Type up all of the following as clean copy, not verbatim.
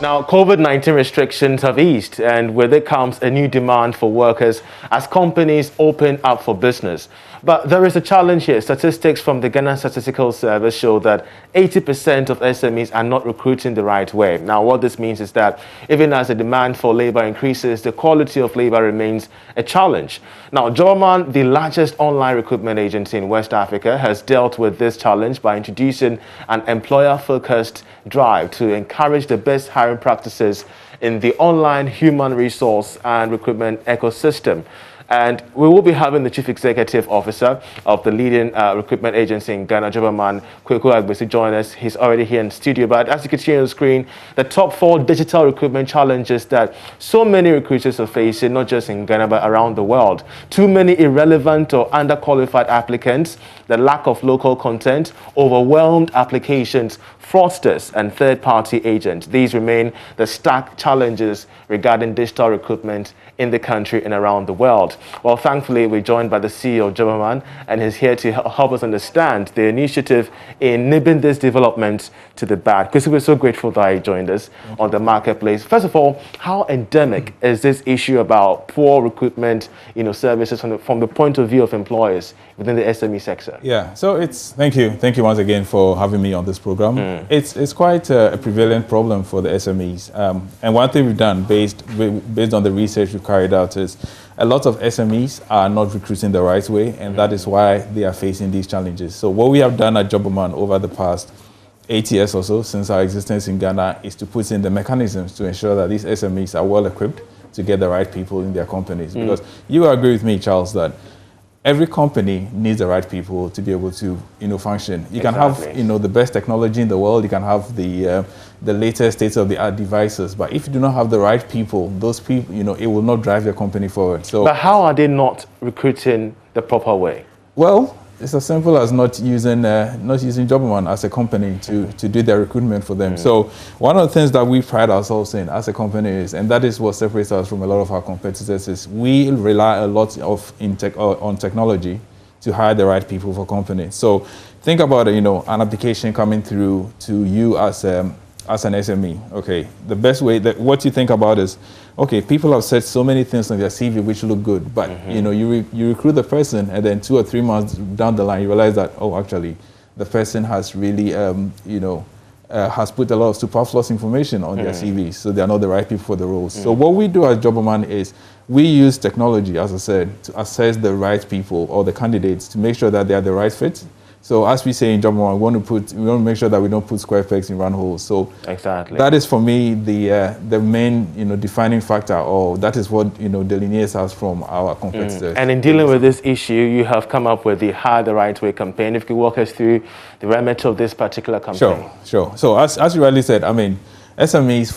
Now, COVID-19 restrictions have eased, and with it comes a new demand for workers as companies open up for business. But there is a challenge here. Statistics from the Ghana Statistical Service show that 80% of SMEs are not recruiting the right way. Now, what this means is that even as the demand for labor increases, the quality of labor remains a challenge. Now, Jobberman, the largest online recruitment agency in West Africa, has dealt with this challenge by introducing an employer-focused drive to encourage the best hiring practices in the online human resource and recruitment ecosystem. And we will be having the Chief Executive Officer of the leading recruitment agency in Ghana, Jobberman, Kweku Agbesi, join us. He's already here in studio. But as you can see on the screen, the top 4 digital recruitment challenges that so many recruiters are facing, not just in Ghana, but around the world. Too many irrelevant or underqualified applicants, the lack of local content, overwhelmed applications, fraudsters, and third-party agents. These remain the stark challenges regarding digital recruitment in the country and around the world. Well, thankfully, we're joined by the CEO of Jobberman, and he's here to help us understand the initiative in nibbling this development to the bud. Because we're so grateful that he joined us on the marketplace. First of all, how endemic is this issue about poor recruitment, services from the point of view of employers within the SME sector? Yeah, so thank you once again for having me on this program. It's quite a prevalent problem for the SMEs, and one thing we've done based on the research we've carried out is a lot of SMEs are not recruiting the right way, and that is why they are facing these challenges. So what we have done at Jobberman over the past 8 years or so since our existence in Ghana is to put in the mechanisms to ensure that these SMEs are well equipped to get the right people in their companies. Because you agree with me, Charles, that every company needs the right people to be able to, function. You can have, the best technology in the world. You can have the latest state-of-the-art devices, but if you do not have the right people, those people, it will not drive your company forward. So, but how are they not recruiting the proper way? Well, it's as simple as not using Jobberman as a company to do their recruitment for them. So one of the things that we pride ourselves in as a company is, and that is what separates us from a lot of our competitors, is we rely a lot on technology to hire the right people for companies. So think about it, an application coming through to you as an SME. Okay, the best way that what you think about is, okay, people have said so many things on their CV which look good, but you recruit the person, and then 2 or 3 months down the line you realize that, actually the person has really has put a lot of superfluous information on their CV, so they are not the right people for the roles. So what we do at Jobberman is we use technology, as I said, to assess the right people or the candidates to make sure that they are the right fit. So as we say in Jobberman, we want to make sure that we don't put square pegs in round holes. So exactly, that is for me the main defining factor, or that is what delineates us from our competitors. And in dealing with this issue, you have come up with the Hire the Right Way campaign. If you could walk us through the remit of this particular campaign. Sure. So as you rightly said, SMEs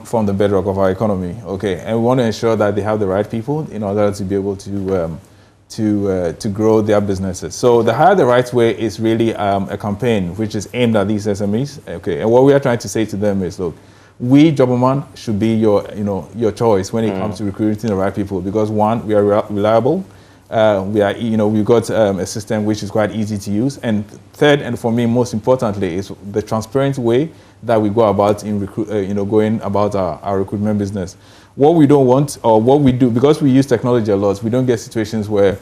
form the bedrock of our economy. Okay, and we want to ensure that they have the right people in order to be able to grow their businesses. So the Hire the Right Way is really a campaign which is aimed at these SMEs. Okay, and what we are trying to say to them is, look, we Jobberman should be your choice when it comes to recruiting the right people, because one, we are reliable. We've got a system which is quite easy to use, and third, and for me most importantly, is the transparent way that we go about going about our recruitment business. What we don't want, or what we do, because we use technology a lot, we don't get situations where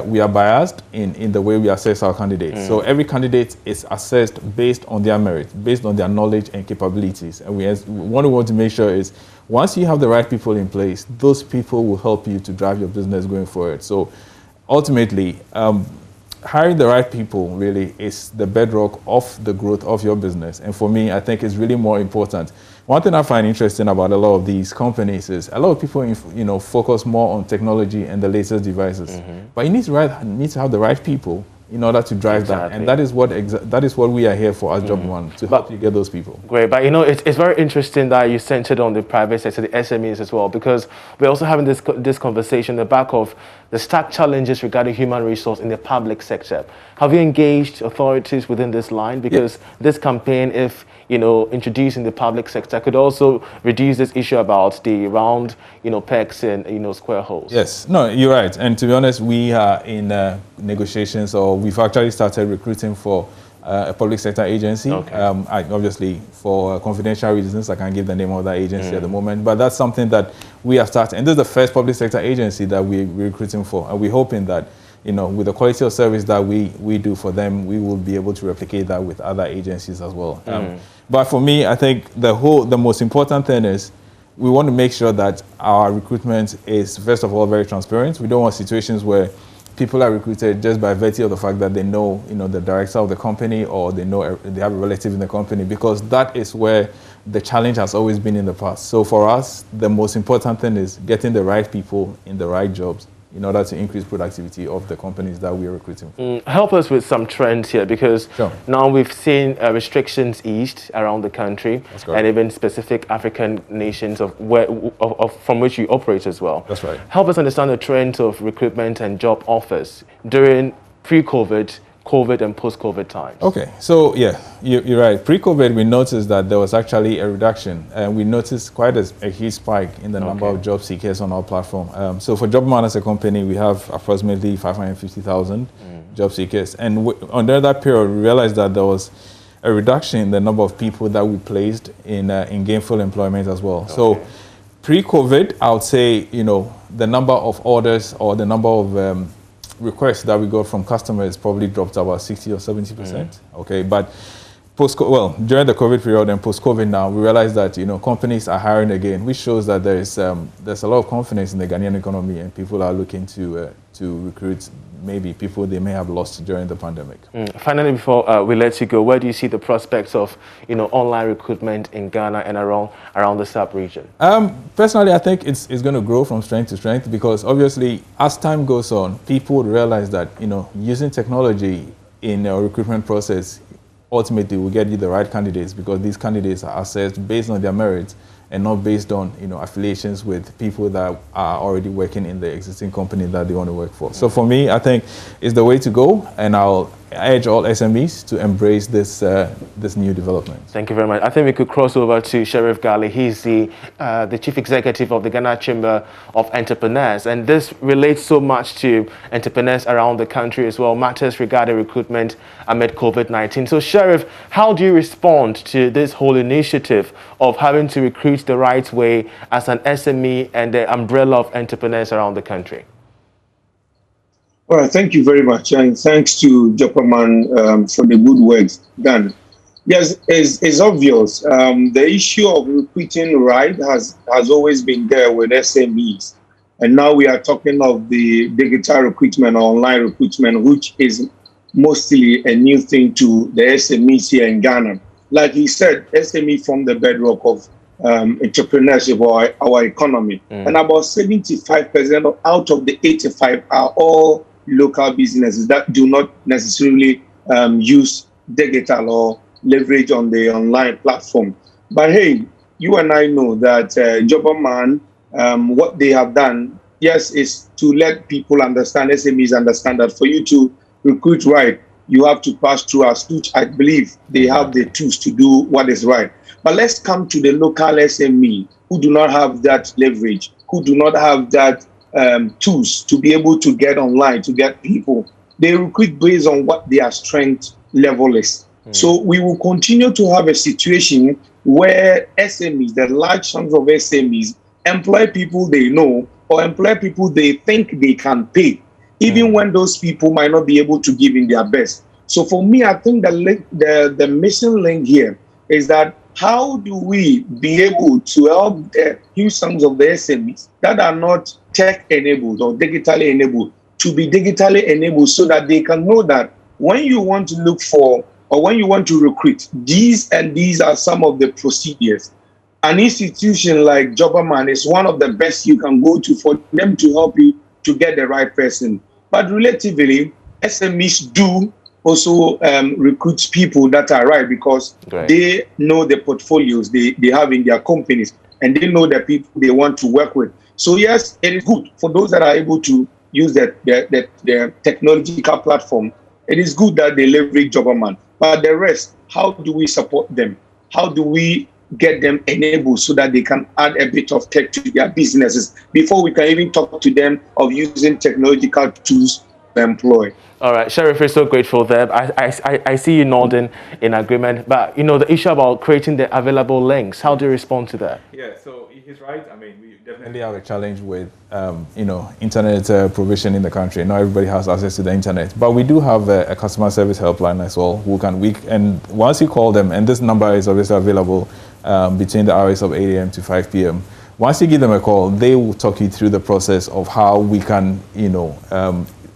we are biased in the way we assess our candidates. So every candidate is assessed based on their merit, based on their knowledge and capabilities. And what we want to make sure is, once you have the right people in place, those people will help you to drive your business going forward. So ultimately, hiring the right people really is the bedrock of the growth of your business. And for me, I think it's really more important. One thing I find interesting about a lot of these companies is a lot of people, focus more on technology and the latest devices. But you need to have the right people in order to drive that, and that is what we are here for as Jobberman, to help you get those people. Great, but it's very interesting that you centered on the private sector, the SMEs as well, because we're also having this conversation in the back of the stark challenges regarding human resource in the public sector. Have you engaged authorities within this line? Because this campaign, if introduced in the public sector, could also reduce this issue about the round, pegs and square holes. Yes, no, you're right. And to be honest, we are in negotiations, or we've actually started recruiting for a public sector agency. Okay. Obviously, for confidential reasons, I can't give the name of that agency at the moment, but that's something that we have started. And this is the first public sector agency that we're recruiting for. And we're hoping that, with the quality of service that we do for them, we will be able to replicate that with other agencies as well. But for me, I think the most important thing is we want to make sure that our recruitment is, first of all, very transparent. We don't want situations where people are recruited just by virtue of the fact that they know, the director of the company, or they have a relative in the company, because that is where the challenge has always been in the past. So for us, the most important thing is getting the right people in the right jobs in order to increase productivity of the companies that we are recruiting for. Help us with some trends here, because Sure. now we've seen restrictions eased around the country, and even specific African nations from which you operate as well. That's right. Help us understand the trends of recruitment and job offers during pre-COVID, COVID, and post-COVID times. Okay, so yeah, you're right. Pre-COVID, we noticed that there was actually a reduction, and we noticed quite a huge spike in the number of job seekers on our platform. So for Jobberman as a company, we have approximately 550,000 job seekers. And under that period, we realized that there was a reduction in the number of people that we placed in gainful employment as well. Okay. So pre-COVID, I would say, the number of orders or the number of requests that we got from customers probably dropped about 60 or 70%. Okay, but during the COVID period and post-COVID now, we realized that companies are hiring again, which shows that there's a lot of confidence in the Ghanaian economy, and people are looking to recruit maybe people they may have lost during the pandemic. Finally, before we let you go, where do you see the prospects of online recruitment in Ghana and around the sub-region? Personally, I think it's going to grow from strength to strength, because obviously as time goes on, people would realize that using technology in a recruitment process ultimately will get you the right candidates, because these candidates are assessed based on their merits and not based on affiliations with people that are already working in the existing company that they want to work for. So for me, I think it's the way to go, and I'll urge all SMEs to embrace this new development. Thank you very much. I think we could cross over to Sheriff Gali. He's the Chief Executive of the Ghana Chamber of Entrepreneurs, and this relates so much to entrepreneurs around the country as well, matters regarding recruitment amid COVID-19. So Sheriff, how do you respond to this whole initiative of having to recruit the right way as an SME and the umbrella of entrepreneurs around the country? All right, thank you very much, and thanks to Jobberman for the good work done. Yes, it's obvious. The issue of recruiting right has always been there with SMEs, and now we are talking of the digital recruitment or online recruitment, which is mostly a new thing to the SMEs here in Ghana. Like he said, SME form the bedrock of entrepreneurship or our economy, and about 75% out of the 85 are all local businesses that do not necessarily use digital or leverage on the online platform. But hey, you and I know that Jobberman, what they have done, yes, is to let people understand, SMEs understand that for you to recruit right, you have to pass through us, which I believe they have the tools to do what is right. But let's come to the local SME who do not have that leverage, who do not have that tools to be able to get online, to get people. They recruit based on what their strength level is. So we will continue to have a situation where SMEs, the large sums of SMEs, employ people they know or employ people they think they can pay, even when those people might not be able to give in their best. So for me, I think the missing link here is that how do we be able to help the huge sums of the SMEs that are not tech-enabled or digitally enabled to be digitally enabled, so that they can know that when you want to look for or when you want to recruit, these and these are some of the procedures. An institution like Jobberman is one of the best you can go to for them to help you to get the right person. But relatively, SMEs do also recruit people that are right, because they know the portfolios they have in their companies, and they know the people they want to work with. So yes, it is good for those that are able to use the technological platform. It is good that they leverage Jobberman. But the rest, how do we support them? How do we get them enabled so that they can add a bit of tech to their businesses before we can even talk to them of using technological tools to employ? All right, Sheriff, we're so grateful there. I see you nodding in agreement. But, the issue about creating the available links, how do you respond to that? Yeah, so he's right. I mean, we definitely have a challenge with, internet provision in the country. Not everybody has access to the internet. But we do have a customer service helpline as well. And once you call them, and this number is obviously available between the hours of 8 a.m. to 5 p.m., once you give them a call, they will talk you through the process of how we can,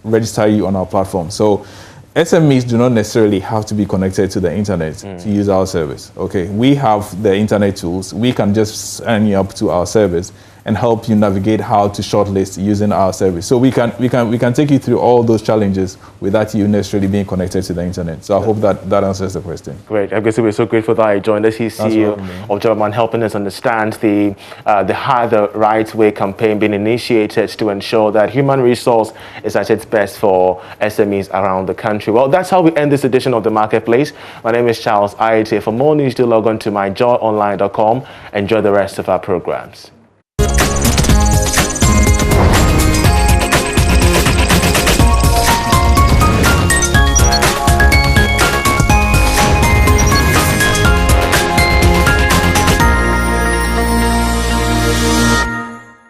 register you on our platform. So SMEs do not necessarily have to be connected to the internet to use our service. Okay, we have the internet tools. We can just sign you up to our service and help you navigate how to shortlist using our service. So we can take you through all those challenges without you necessarily being connected to the internet. So I hope that answers the question. Great. I guess we're so grateful that you joined us. He's CEO of Jobberman, helping us understand the Hire the Right Way campaign being initiated to ensure that human resource is at its best for SMEs around the country. Well, that's how we end this edition of The Marketplace. My name is Charles Aite. For more news, do log on to myjoyonline.com. Enjoy the rest of our programs.